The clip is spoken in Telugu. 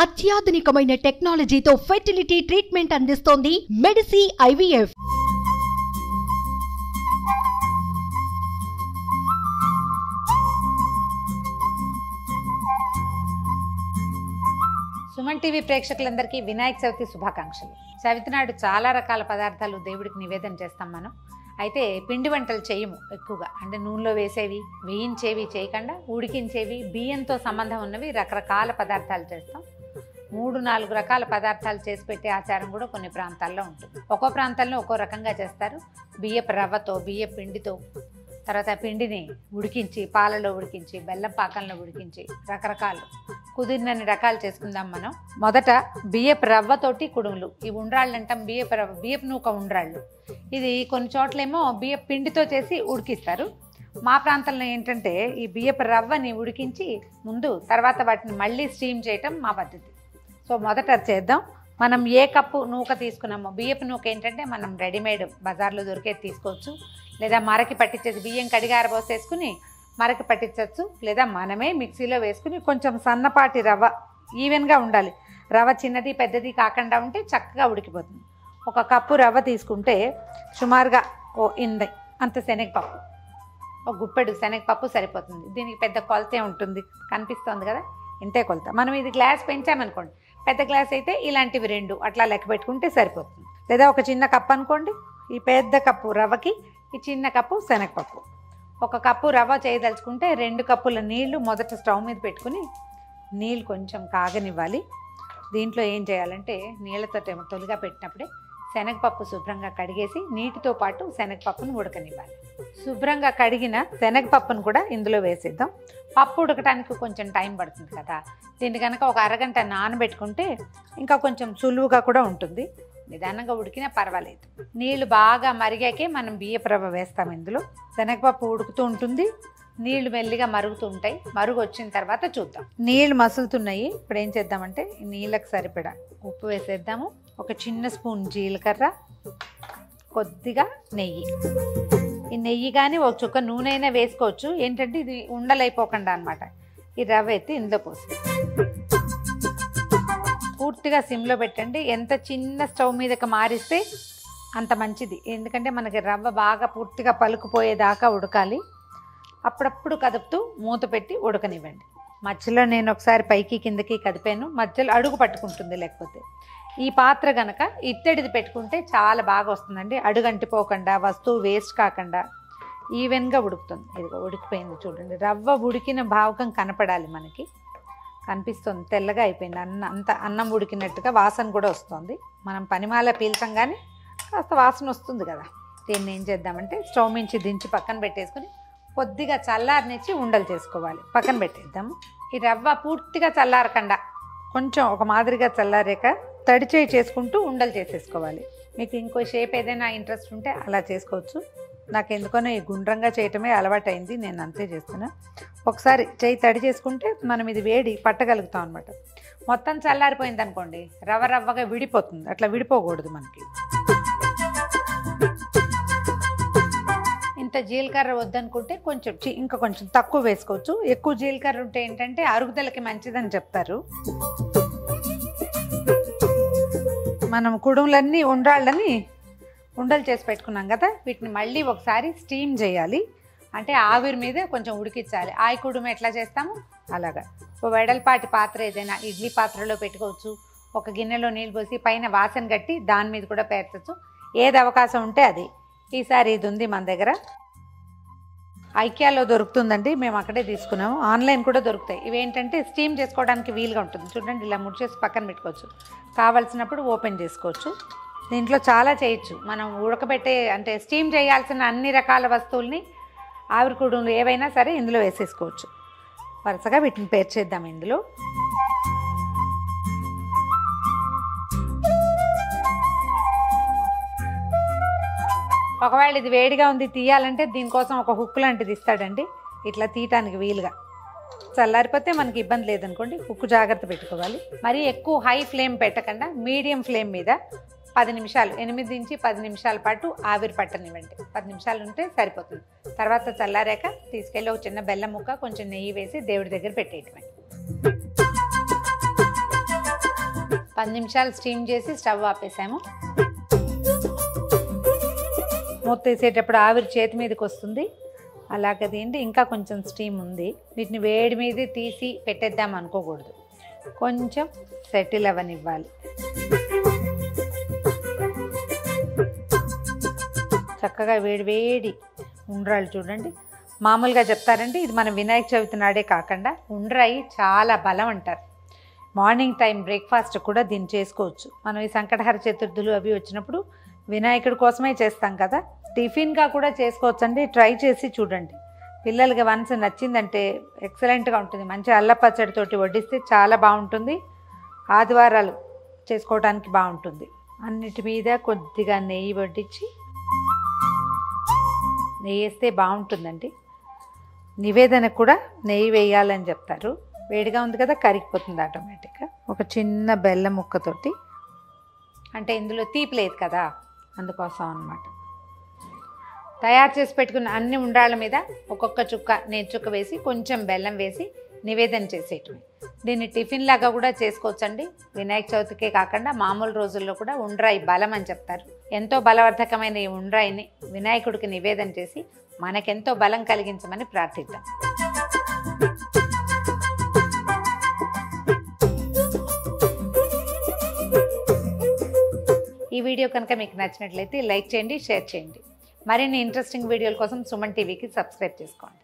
అత్యాధునికమైన టెక్నాలజీతో ఫెర్టిలిటీ ట్రీట్మెంట్ అందిస్తోంది మెడిసి IVF. సుమన్ టీవీ ప్రేక్షకులందరికీ వినాయక చవితి శుభాకాంక్షలు. చవితి నాడు చాలా రకాల పదార్థాలు దేవుడికి నివేదన చేస్తాం మనం. అయితే పిండి వంటలు చేయము ఎక్కువగా, అంటే నూనెలో వేసేవి, వేయించేవి చేయకుండా ఉడికించేవి, బియ్యంతో సంబంధం ఉన్నవి రకరకాల పదార్థాలు చేస్తాం. 3-4 రకాల పదార్థాలు చేసి పెట్టే ఆచారం కూడా కొన్ని ప్రాంతాల్లో ఉంటుంది. ఒక్కో ప్రాంతాల్లో ఒక్కో రకంగా చేస్తారు. బియ్యపు రవ్వతో, బియ్యపు పిండితో, తర్వాత పిండిని ఉడికించి, పాలలో ఉడికించి, బెల్లం పాకంలో ఉడికించి, రకరకాలు కుదిరినన్ని రకాలు చేసుకుందాం మనం. మొదట బియ్యపు రవ్వతోటి కుడుములు, ఈ ఉండ్రాళ్ళు అంటాం. బియ్యపు నూక ఉండ్రాళ్ళు. ఇది కొన్ని చోట్లేమో బియ్యపు పిండితో చేసి ఉడికిస్తారు. మా ప్రాంతంలో ఏంటంటే ఈ బియ్యపు రవ్వని ఉడికించి ముందు, తర్వాత వాటిని మళ్ళీ స్టీమ్ చేయటం మా పద్ధతి. సో మొదట చేద్దాం. మనం ఏ కప్పు నూక తీసుకున్నామో, బియ్యపు నూక ఏంటంటే మనం రెడీమేడ్ బజార్లో దొరికేది తీసుకోవచ్చు, లేదా మరకి పట్టించేసి బియ్యం కడిగి ఆరబోసేసుకుని మరకి పట్టించవచ్చు, లేదా మనమే మిక్సీలో వేసుకుని కొంచెం సన్నపాటి రవ్వ, ఈవెన్గా ఉండాలి. రవ్వ చిన్నది పెద్దది కాకుండా ఉంటే చక్కగా ఉడికిపోతుంది. 1 కప్పు రవ్వ తీసుకుంటే సుమారుగా అంత శనగపప్పు, 1 గుప్పెడు శనగపప్పు సరిపోతుంది. దీనికి పెద్ద కొలతే ఉంటుంది, కనిపిస్తుంది కదా, ఇంతే కొలత. మనం ఇది గ్లాస్ పెంచామనుకోండి, పెద్ద గ్లాస్ అయితే ఇలాంటివి 2 అట్లా లెక్క పెట్టుకుంటే సరిపోతుంది. లేదా ఒక చిన్న కప్పు అనుకోండి, ఈ పెద్ద కప్పు రవ్వకి ఈ చిన్న కప్పు శనగపప్పు. 1 కప్పు రవ్వ చేయదలుచుకుంటే 2 కప్పుల నీళ్లు మొదట స్టవ్ మీద పెట్టుకుని నీళ్ళు కొంచెం కాగనివ్వాలి. దీంట్లో ఏం చేయాలంటే నీళ్ళతో తొలిగా పెట్టినప్పుడే శనగపప్పు శుభ్రంగా కడిగేసి నీటితో పాటు శనగపప్పును ఉడకనివ్వాలి. శుభ్రంగా కడిగిన శనగపప్పును కూడా ఇందులో వేసేద్దాం. పప్పు ఉడకడానికి కొంచెం టైం పడుతుంది కదా, దీన్ని కనుక ఒక అరగంట నానబెట్టుకుంటే ఇంకా కొంచెం సులువుగా కూడా ఉంటుంది. నిదానంగా ఉడికినా పర్వాలేదు. నీళ్లు బాగా మరిగాకే మనం బియ్యపు రవ్వ వేస్తాం. ఇందులో శనగపప్పు ఉడుకుతూ ఉంటుంది, నీళ్లు మెల్లిగా మరుగుతూ ఉంటాయి. మరుగు వచ్చిన తర్వాత చూద్దాం. నీళ్లు మసులుతున్నాయి. ఇప్పుడు ఏం చేద్దామంటే నీళ్ళకి సరిపడా ఉప్పు వేసేద్దాము. 1 చిన్న స్పూన్ జీలకర్ర, కొద్దిగా నెయ్యి. ఈ నెయ్యి కానీ 1 చుక్క నూనె అయినా వేసుకోవచ్చు. ఏంటంటే ఇది ఉండలైపోకుండా అనమాట. ఈ రవ్వ ఎత్తి ఇందులో పోసి పూర్తిగా సిమ్లో పెట్టండి. ఎంత చిన్న స్టవ్ మీదకి మారిస్తే అంత మంచిది. ఎందుకంటే మనకి రవ్వ బాగా పూర్తిగా పలుకుపోయేదాకా ఉడకాలి. అప్పుడప్పుడు కదుపుతూ మూత పెట్టి ఉడకనివ్వండి. మధ్యలో నేను ఒకసారి పైకి కిందకి కదిపాను, మధ్యలో అడుగు పట్టుకుంటుంది. లేకపోతే ఈ పాత్ర కనుక ఇత్తడిది పెట్టుకుంటే చాలా బాగా వస్తుందండి. అడుగు అంటిపోకుండా, వస్తువు వేస్ట్ కాకుండా ఈవెన్గా ఉడుకుతుంది. ఇదిగో ఉడికిపోయింది చూడండి. రవ్వ ఉడికిన భావకం కనపడాలి మనకి, కనిపిస్తుంది. తెల్లగా అయిపోయింది. అన్నం ఉడికినట్టుగా వాసన కూడా వస్తుంది. మనం పనిమాల పీల్చం కానీ కాస్త వాసన వస్తుంది కదా. దీన్ని ఏం చేద్దామంటే స్టవ్ నుంచి దించి పక్కన పెట్టేసుకుని కొద్దిగా చల్లారనిచ్చి ఉండలు చేసుకోవాలి. పక్కన పెట్టేద్దాము. ఈ రవ్వ పూర్తిగా చల్లారకుండా కొంచెం ఒక మాదిరిగా చల్లారాక తడి చేయి చేసుకుంటూ ఉండలు చేసేసుకోవాలి. మీకు ఇంకో షేప్ ఏదైనా ఇంట్రెస్ట్ ఉంటే అలా చేసుకోవచ్చు. నాకు ఎందుకనో ఈ గుండ్రంగా చేయటమే అలవాటైంది, నేను అంతే చేస్తున్నా. ఒకసారి చేయి తడి చేసుకుంటే మనం ఇది వేడి పట్టగలుగుతాం అనమాట. మొత్తం చల్లారిపోయింది అనుకోండి, రవ్వగా విడిపోతుంది. అట్లా విడిపోకూడదు మనకి. ఇంత జీలకర్ర వద్దనుకుంటే కొంచెం ఇంకా కొంచెం తక్కువ వేసుకోవచ్చు. ఎక్కువ జీలకర్ర ఉంటే ఏంటంటే అరుగుదలకి మంచిదని చెప్తారు. మనం కుడుములన్నీ ఉండ్రాళ్ళని ఉండలు చేసి పెట్టుకున్నాం కదా, వీటిని మళ్ళీ ఒకసారి స్టీమ్ చేయాలి. అంటే ఆవిరి మీద కొంచెం ఉడికించాలి. కుడుము ఎట్లా చేస్తాము అలాగా. ఒక వెడల్పాటి పాత్ర ఏదైనా ఇడ్లీ పాత్రలో పెట్టుకోవచ్చు. 1 గిన్నెలో నీళ్ళు పోసి పైన వాసన కట్టి దాని మీద కూడా పేర్చచ్చు. ఏది అవకాశం ఉంటే అది. ఈసారి ఇది ఉంది మన దగ్గర, ఐకియాలో దొరుకుతుందండి. మేము అక్కడే తీసుకున్నాము. ఆన్లైన్ కూడా దొరుకుతాయి. ఇవేంటంటే స్టీమ్ చేసుకోవడానికి వీలుగా ఉంటుంది. చూడండి, ఇలా ముడిచేసి పక్కన పెట్టుకోవచ్చు. కావాల్సినప్పుడు ఓపెన్ చేసుకోవచ్చు. దీంట్లో చాలా చేయొచ్చు. మనం ఉడకబెట్టే, అంటే స్టీమ్ చేయాల్సిన అన్ని రకాల వస్తువుల్ని, ఆవిరి కుడుములు ఏవైనా సరే ఇందులో వేసేసుకోవచ్చు. వరుసగా వీటిని పేర్చేద్దాం ఇందులో. ఒకవేళ ఇది వేడిగా ఉంది తీయాలంటే దీనికోసం ఒక హుక్ లాంటిది ఇస్తాడండి, ఇట్లా తీయటానికి వీలుగా. చల్లారిపోతే మనకి ఇబ్బంది లేదనుకోండి, హుక్ జాగ్రత్త పెట్టుకోవాలి. మరీ ఎక్కువ హై ఫ్లేమ్ పెట్టకుండా మీడియం ఫ్లేమ్ మీద 10 నిమిషాలు, 8 నుంచి 10 నిమిషాల పాటు ఆవిరి పట్టనివ్వండి. 10 నిమిషాలు ఉంటే సరిపోతుంది. తర్వాత చల్లారాక తీసుకెళ్ళి ఒక చిన్న బెల్లం ముక్క, కొంచెం నెయ్యి వేసి దేవుడి దగ్గర పెట్టేయటమే. 10 నిమిషాలు స్టీమ్ చేసి స్టవ్ ఆపేసాము. మూత తీసేటప్పుడు ఆవిరి చేతి మీదకి వస్తుంది. అలాగే తిండి ఇంకా కొంచెం స్టీమ్ ఉంది. వీటిని వేడి మీద తీసి పెట్టేద్దాం అనుకోకూడదు, కొంచెం సెటిల్ అవ్వనివ్వాలి. చక్కగా వేడి వేడి ఉండ్రాళ్ళు చూడండి. మామూలుగా చెప్తారంటే ఇది మన వినాయక చవితి నాడే కాకుండా ఉండ్రాయి చాలా బలం అంటారు. మార్నింగ్ టైం బ్రేక్ఫాస్ట్ కూడా దీన్ని చేసుకోవచ్చు. మనం ఈ సంకటహర చతుర్థులు అవి వచ్చినప్పుడు వినాయకుడి కోసమే చేస్తాం కదా, టిఫిన్గా కూడా చేసుకోవచ్చు అండి. ట్రై చేసి చూడండి. పిల్లలకి వన్స్ నచ్చిందంటే ఎక్సలెంట్గా ఉంటుంది. మంచి అల్లపచ్చడితోటి వడ్డిస్తే చాలా బాగుంటుంది. ఆదివారాలు చేసుకోవడానికి బాగుంటుంది. అన్నిటి మీద కొద్దిగా నెయ్యి వడ్డించి, నెయ్యి వేస్తే బాగుంటుందండి. నివేదనకు కూడా నెయ్యి వేయాలని చెప్తారు. వేడిగా ఉంది కదా, కరిగిపోతుంది ఆటోమేటిక్గా. ఒక చిన్న బెల్లం ముక్కతోటి, అంటే ఇందులో తీపి లేదు కదా అందుకోసం అన్నమాట. తయారు చేసి పెట్టుకున్న అన్ని ఉండ్రాళ్ళ మీద ఒక్కొక్క చుక్క చుక్క వేసి కొంచెం బెల్లం వేసి నివేదన చేసేయటమే. దీన్ని టిఫిన్ లాగా కూడా చేసుకోవచ్చండి. వినాయక చవితికే కాకుండా మామూలు రోజుల్లో కూడా ఉండ్రాయి బలం అని చెప్తారు. ఎంతో బలవర్ధకమైన ఈ ఉండ్రాయిని వినాయకుడికి నివేదన చేసి మనకెంతో బలం కలిగించమని ప్రార్థిద్దాం. ఈ వీడియో కనుక మీకు నచ్చినట్లయితే లైక్ చేయండి, షేర్ చేయండి. మరిన్ని ఇంట్రెస్టింగ్ వీడియోల కోసం సుమన్ టీవీకి సబ్స్క్రైబ్ చేసుకోండి.